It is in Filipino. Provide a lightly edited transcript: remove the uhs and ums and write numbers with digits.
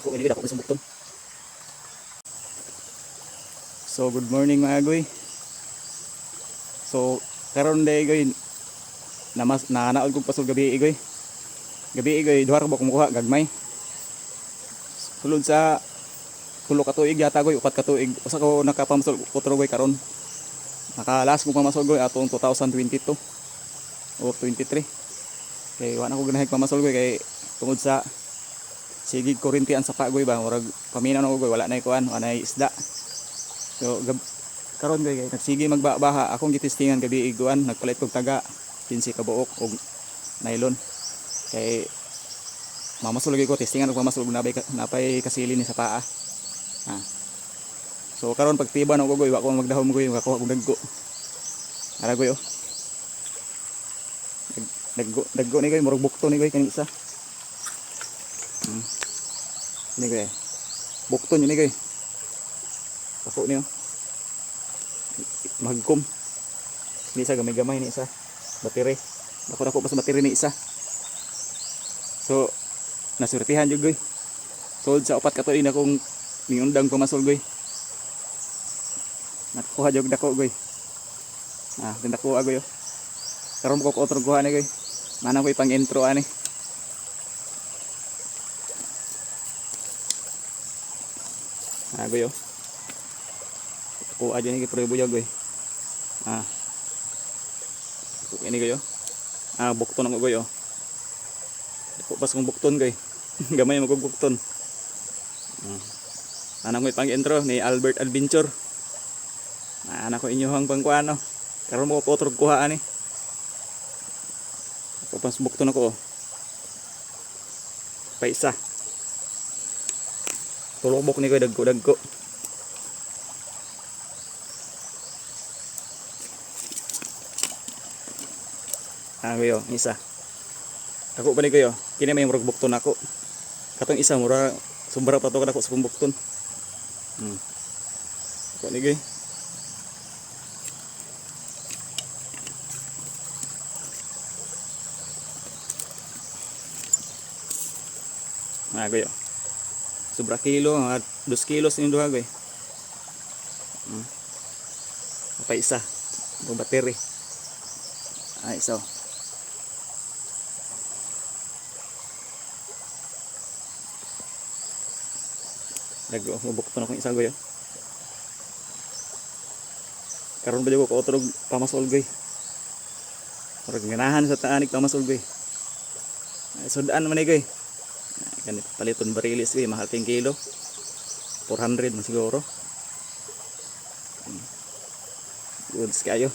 Ako ini dako isang bukton. So good morning mga agoy. So karon day goy nanaod kog pasol gabi goy. Gabi goy duha ra ba kumuha gagmay. Sulod sa tulo ka tuig yata goy, upat ka tuig. Usa ko nakapamasol utro goy karon. Nakalas ko pamasol goy atong 2022 o 23. Kay wala ko ganahay pamasol goy kay tungod sa sigig kurintian sa pa goy ba murag paminaw na goy wala na ikuan, wala na isda. So karon goy kay nagsige magbaha akong gitestingan gabi iguan, nagpalit kog taga 15 ka buok og nylon. Kay mamasol ko testingan og mamasol napay kasili ni sa paa. So karon pagtiba na ko goy, wa ko magdahom goy, makakuha kog dagko. Ara goy oh. Dagko ni goy, murag bukto ni goy kani isa. Ini goy. Bukto ni goy. Ako niyo. Magkom. Ni isa gamay-gamay ni isa. Bateri. Dako pa sa bateri ni isa. So nasurtihan jud goy. Sold sa upat ka tuig na kong niundang pamasol goy. Nakuha jud dako goy. Dako goy oh. Karon ko otro kuha ni goy. Mana ko ipang intro ani. Goy oh. Ko aja ni pre buyag goy. Ini goy oh. Bukton ako goy oh. Ko pas kong bukton goy. Gamay mo kog bukton. Ana ko ipang intro ni Albert Adventure. Ana ko inyohang pangkuano. Karon mo otro kuha ani. Ko pas bukton ako oh. Pa isa. Tulobok ni ko dagko. Goyo, isa. Ako pa ni goyo. Kini may murag bukton ako. Katong isa mura sumbara pa to kada ko sa pumbukton. Ako ni goy. Goyo. Sobra kilo, 2 kilos ni duha goy. Pa isa. Ang bateri. Isa. Mabukton akong isa goy. Karon ba ko otro pamasol goy. Murag ganahan sa taanik pamasol goy. Sudan man ni goy. Ganit paliton barilis goy, mahal ting kilo. 400 man siguro. Goods kayo.